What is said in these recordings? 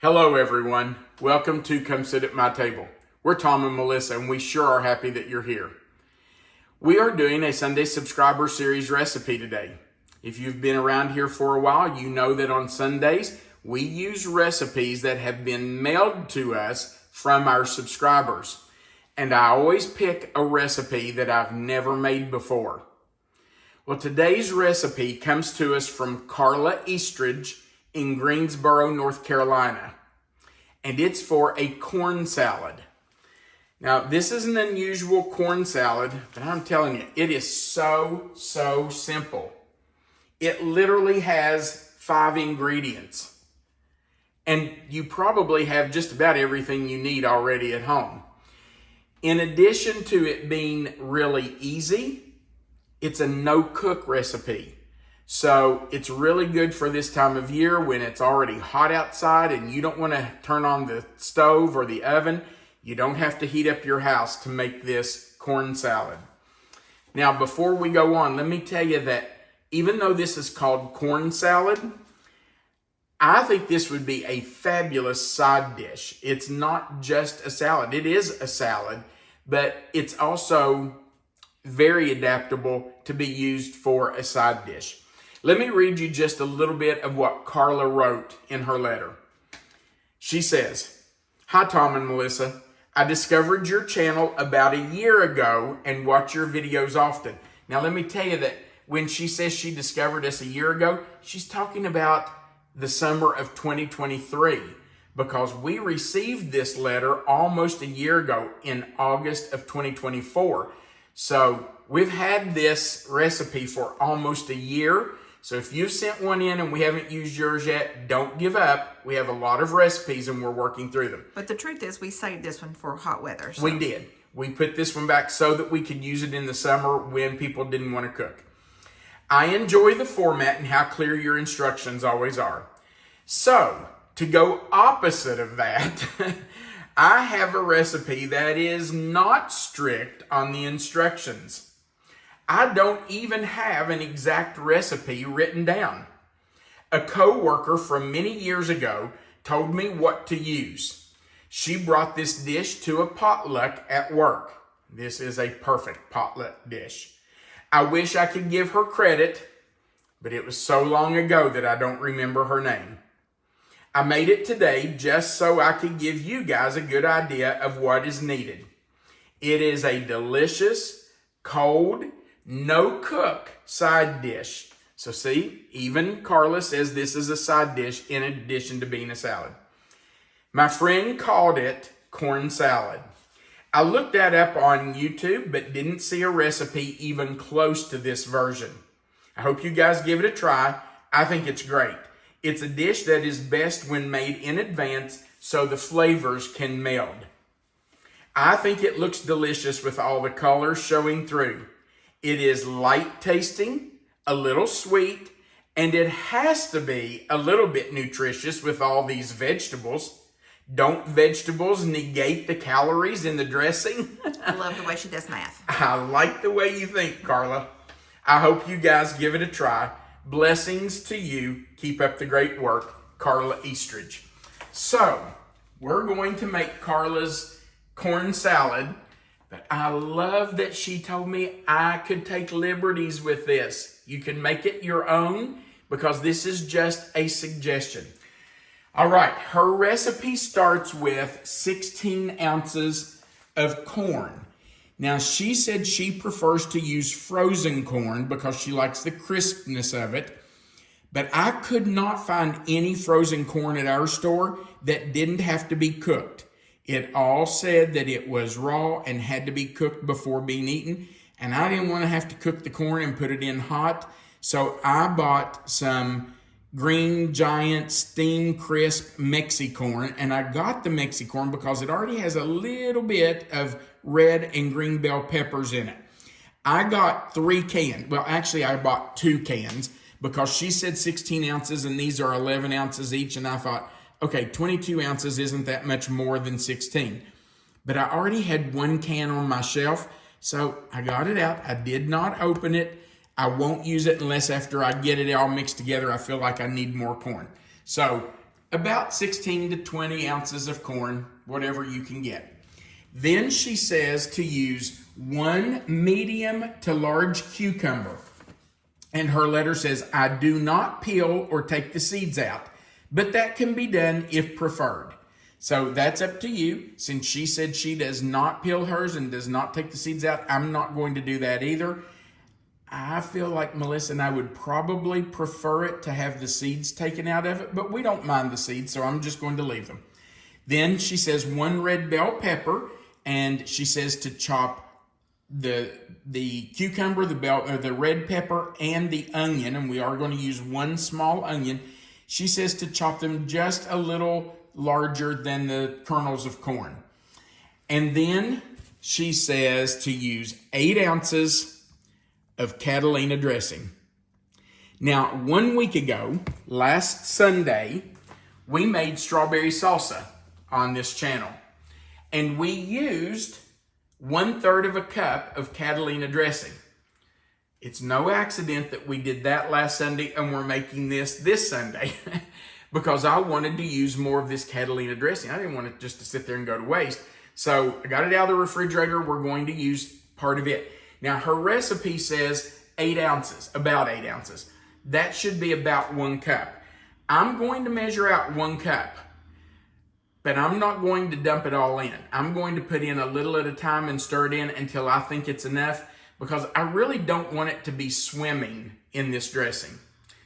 Hello everyone, welcome to Come Sit at My Table. We're Tom and Melissa and we sure are happy that you're here. We are doing a Sunday Subscriber Series recipe today. If you've been around here for a while, you know that on Sundays we use recipes that have been mailed to us from our subscribers. And I always pick a recipe that I've never made before. Well, today's recipe comes to us from Carla Eastridge in Greensboro, North Carolina. And it's for a corn salad. Now, this is an unusual corn salad, but I'm telling you, it is so simple. It literally has 5 ingredients. And you probably have just about everything you need already at home. In addition to it being really easy, it's a no-cook recipe. So it's really good for this time of year when it's already hot outside and you don't want to turn on the stove or the oven. You don't have to heat up your house to make this corn salad. Now, before we go on, let me tell you that even though this is called corn salad, I think this would be a fabulous side dish. It's not just a salad. It is a salad, but it's also very adaptable to be used for a side dish. Let me read you just a little bit of what Carla wrote in her letter. She says, "Hi, Tom and Melissa. I discovered your channel about a year ago and watch your videos often." Now, let me tell you that when she says she discovered us a year ago, she's talking about the summer of 2023 because we received this letter almost a year ago in August of 2024. So we've had this recipe for almost a year. So if you've sent one in and we haven't used yours yet, don't give up. We have a lot of recipes and we're working through them. But the truth is we saved this one for hot weather. So. We did. We put this one back so that we could use it in the summer when people didn't want to cook. I enjoy the format and how clear your instructions always are. So to go opposite of that, I have a recipe that is not strict on the instructions. I don't even have an exact recipe written down. A co-worker from many years ago told me what to use. She brought this dish to a potluck at work. This is a perfect potluck dish. I wish I could give her credit, but it was so long ago that I don't remember her name. I made it today just so I could give you guys a good idea of what is needed. It is a delicious, cold, no-cook side dish. So see, even Carla says this is a side dish in addition to being a salad. My friend called it corn salad. I looked that up on YouTube, but didn't see a recipe even close to this version. I hope you guys give it a try. I think it's great. It's a dish that is best when made in advance so the flavors can meld. I think it looks delicious with all the colors showing through. It is light tasting, a little sweet, and it has to be a little bit nutritious with all these vegetables. Don't vegetables negate the calories in the dressing? I love the way she does math. I like the way you think, Carla. I hope you guys give it a try. Blessings to you. Keep up the great work, Carla Eastridge. So, we're going to make Carla's corn salad. But I love that she told me I could take liberties with this. You can make it your own because this is just a suggestion. All right, her recipe starts with 16 ounces of corn. Now, she said she prefers to use frozen corn because she likes the crispness of it. But I could not find any frozen corn at our store that didn't have to be cooked. It all said that it was raw and had to be cooked before being eaten. And I didn't want to have to cook the corn and put it in hot. So I bought some Green Giant Steam Crisp Mexicorn. And I got the Mexicorn because it already has a little bit of red and green bell peppers in it. I got 3 cans. Well, actually, I bought 2 cans because she said 16 ounces and these are 11 ounces each. And I thought, okay, 22 ounces isn't that much more than 16. But I already had 1 can on my shelf, so I got it out. I did not open it. I won't use it unless after I get it all mixed together, I feel like I need more corn. So about 16 to 20 ounces of corn, whatever you can get. Then she says to use 1 medium to large cucumber. And her letter says, I do not peel or take the seeds out, but that can be done if preferred. So that's up to you. Since she said she does not peel hers and does not take the seeds out, I'm not going to do that either. I feel like Melissa and I would probably prefer it to have the seeds taken out of it, but we don't mind the seeds, so I'm just going to leave them. Then she says 1 red bell pepper, and she says to chop the cucumber, the red pepper, and the onion, and we are going to use 1 small onion. She says to chop them just a little larger than the kernels of corn. And then she says to use 8 ounces of Catalina dressing. Now, 1 week ago, last Sunday, we made strawberry salsa on this channel. And we used 1/3 of a cup of Catalina dressing. It's no accident that we did that last Sunday and we're making this Sunday because I wanted to use more of this Catalina dressing. I didn't want it just to sit there and go to waste. So I got it out of the refrigerator. We're going to use part of it. Now, her recipe says 8 ounces, about 8 ounces. That should be about 1 cup. I'm going to measure out 1 cup, but I'm not going to dump it all in. I'm going to put in a little at a time and stir it in until I think it's enough because I really don't want it to be swimming in this dressing.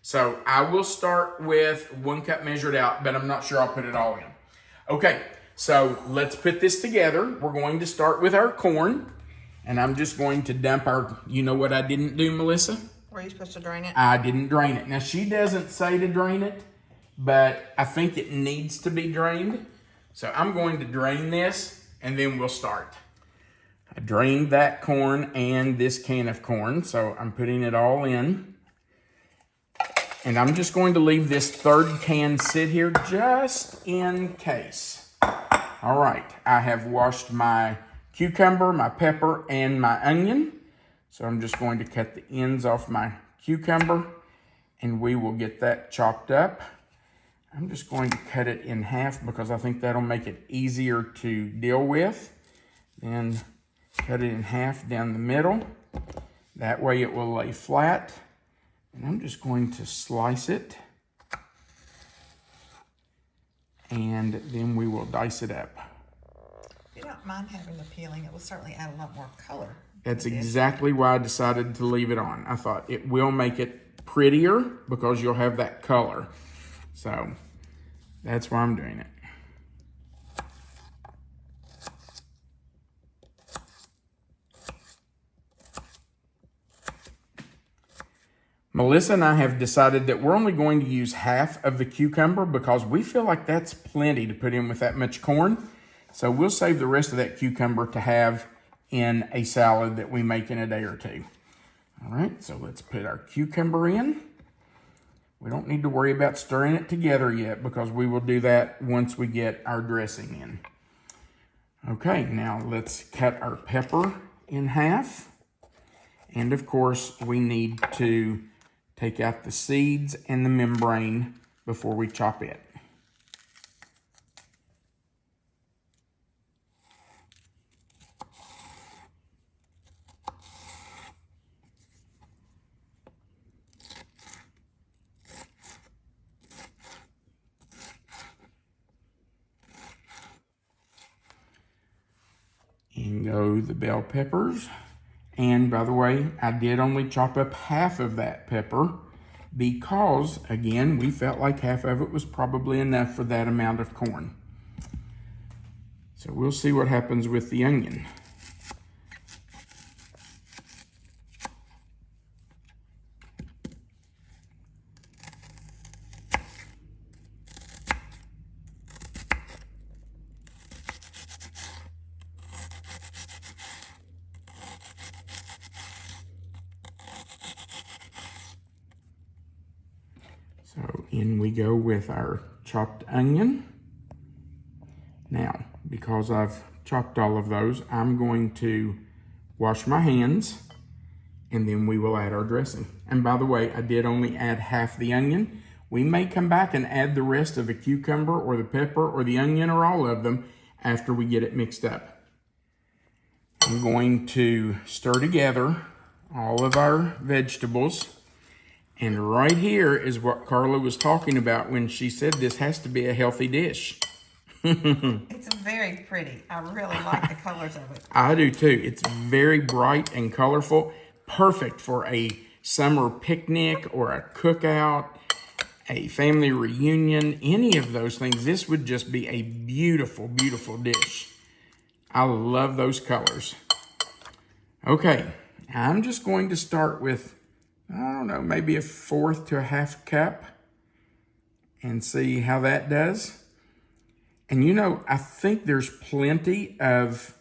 So I will start with 1 cup measured out, but I'm not sure I'll put it all in. Okay, so let's put this together. We're going to start with our corn. And I'm just going to dump our, you know what I didn't do, Melissa? Were you supposed to drain it? I didn't drain it. Now, she doesn't say to drain it, but I think it needs to be drained. So I'm going to drain this, and then we'll start. I drained that corn and this can of corn, so I'm putting it all in. And I'm just going to leave this 3rd can sit here just in case. All right, I have washed my cucumber, my pepper, and my onion. So I'm just going to cut the ends off my cucumber and we will get that chopped up. I'm just going to cut it in half because I think that'll make it easier to deal with. Then cut it in half down the middle. That way it will lay flat. And I'm just going to slice it. And then we will dice it up. If you don't mind having the peeling, it will certainly add a lot more color. That's exactly why I decided to leave it on. I thought it will make it prettier because you'll have that color. So that's why I'm doing it. Melissa and I have decided that we're only going to use half of the cucumber because we feel like that's plenty to put in with that much corn. So we'll save the rest of that cucumber to have in a salad that we make in a day or two. All right, so let's put our cucumber in. We don't need to worry about stirring it together yet because we will do that once we get our dressing in. Okay, now let's cut our pepper in half. And of course, we need to take out the seeds and the membrane before we chop it. In go the bell peppers. And by the way, I did only chop up half of that pepper because, again, we felt like half of it was probably enough for that amount of corn. So we'll see what happens with the onion. So in we go with our chopped onion. Now, because I've chopped all of those, I'm going to wash my hands and then we will add our dressing. And by the way, I did only add half the onion. We may come back and add the rest of the cucumber or the pepper or the onion or all of them after we get it mixed up. I'm going to stir together all of our vegetables. And right here is what Carla was talking about when she said this has to be a healthy dish. It's very pretty. I really like the colors of it. I do too. It's very bright and colorful. Perfect for a summer picnic or a cookout, a family reunion, any of those things. This would just be a beautiful, beautiful dish. I love those colors. Okay, I'm just going to start with, I don't know, maybe 1/4 to 1/2 cup and see how that does. And you know, I think there's plenty of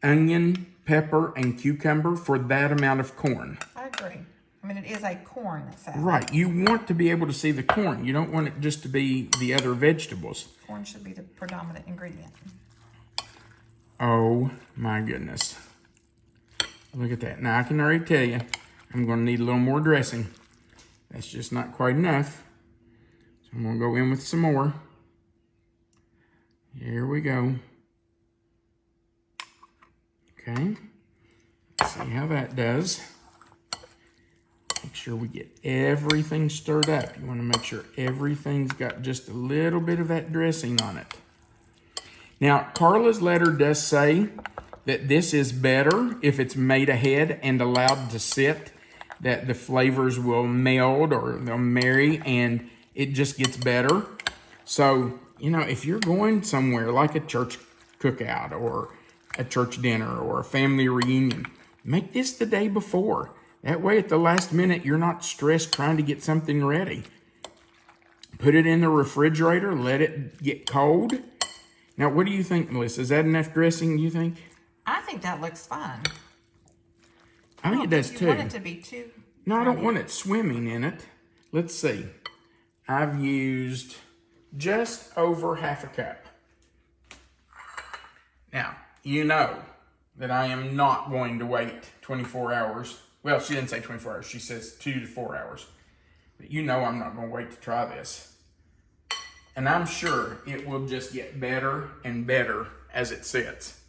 onion, pepper, and cucumber for that amount of corn. I agree. I mean, it is a corn salad. Right, you want to be able to see the corn. You don't want it just to be the other vegetables. Corn should be the predominant ingredient. Oh my goodness. Look at that. Now I can already tell you, I'm gonna need a little more dressing. That's just not quite enough. So I'm gonna go in with some more. Here we go. Okay, let's see how that does. Make sure we get everything stirred up. You wanna make sure everything's got just a little bit of that dressing on it. Now, Carla's letter does say that this is better if it's made ahead and allowed to sit, that the flavors will meld or they'll marry and it just gets better. So, you know, if you're going somewhere like a church cookout or a church dinner or a family reunion, make this the day before. That way at the last minute, you're not stressed trying to get something ready. Put it in the refrigerator, let it get cold. Now, what do you think, Melissa? Is that enough dressing, you think? I think that looks fine. I think it does too. You want it to be too... No, I don't want it swimming in it. Let's see. I've used just over 1/2 cup. Now, you know that I am not going to wait 24 hours. Well, she didn't say 24 hours. She says 2 to 4 hours. But you know I'm not going to wait to try this. And I'm sure it will just get better and better as it sits.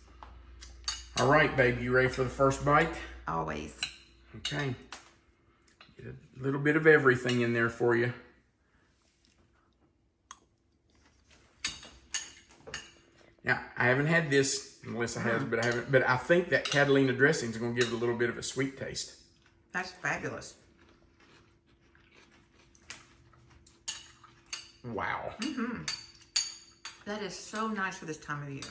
All right, baby, you ready for the first bite? Always. Okay. Get a little bit of everything in there for you. Now, I haven't had this, Melissa has, but I haven't. But I think that Catalina dressing is going to give it a little bit of a sweet taste. That's fabulous. Wow. Mm-hmm. That is so nice for this time of year.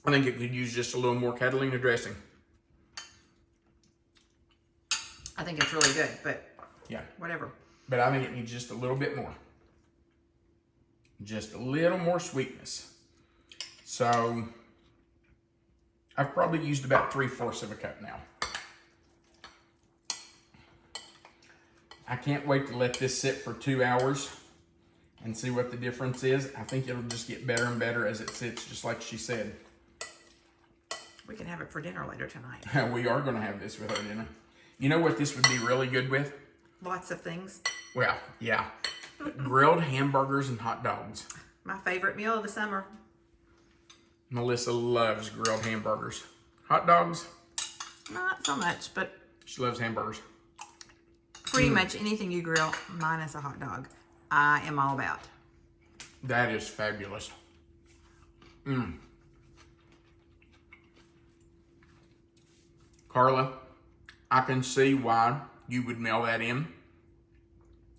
I think it could use just a little more Catalina dressing. I think it's really good, but yeah, whatever. But I think it needs just a little bit more. Just a little more sweetness. So I've probably used about 3/4 of a cup now. I can't wait to let this sit for 2 hours and see what the difference is. I think it'll just get better and better as it sits, just like she said. We can have it for dinner later tonight. We are going to have this with our dinner. You know what this would be really good with? Lots of things. Well, yeah. Grilled hamburgers and hot dogs. My favorite meal of the summer. Melissa loves grilled hamburgers. Hot dogs? Not so much, but She loves hamburgers. pretty much anything you grill, minus a hot dog, I am all about. That is fabulous. Carla, I can see why you would mail that in.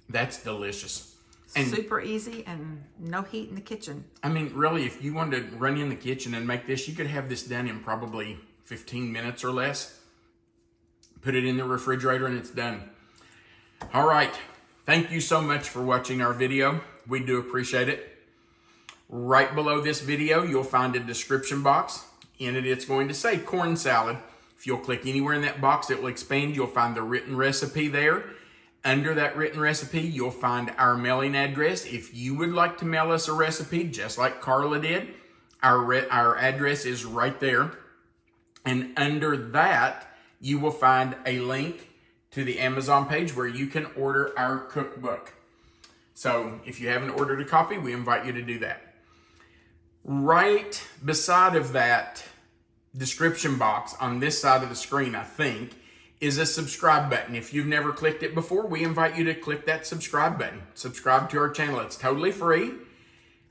That's delicious. And super easy and no heat in the kitchen. I mean, really, if you wanted to run in the kitchen and make this, you could have this done in probably 15 minutes or less. Put it in the refrigerator and it's done. All right. Thank you so much for watching our video. We do appreciate it. Right below this video, you'll find a description box. In it, it's going to say corn salad. If you'll click anywhere in that box, it will expand. You'll find the written recipe there. Under that written recipe, you'll find our mailing address. If you would like to mail us a recipe, just like Carla did, our address is right there. And under that, you will find a link to the Amazon page where you can order our cookbook. So if you haven't ordered a copy, we invite you to do that. Right beside of that description box on this side of the screen, I think, is a subscribe button. If you've never clicked it before, we invite you to click that subscribe button. Subscribe to our channel. It's totally free.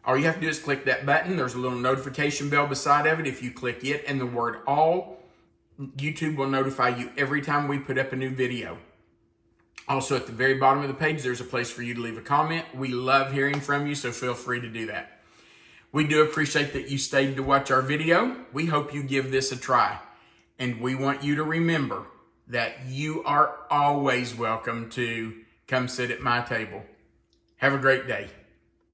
All you have to do is click that button. There's a little notification bell beside of it. If you click it and the word all, YouTube will notify you every time we put up a new video. Also, at the very bottom of the page, there's a place for you to leave a comment. We love hearing from you, so feel free to do that. We do appreciate that you stayed to watch our video. We hope you give this a try. And we want you to remember that you are always welcome to come sit at my table. Have a great day.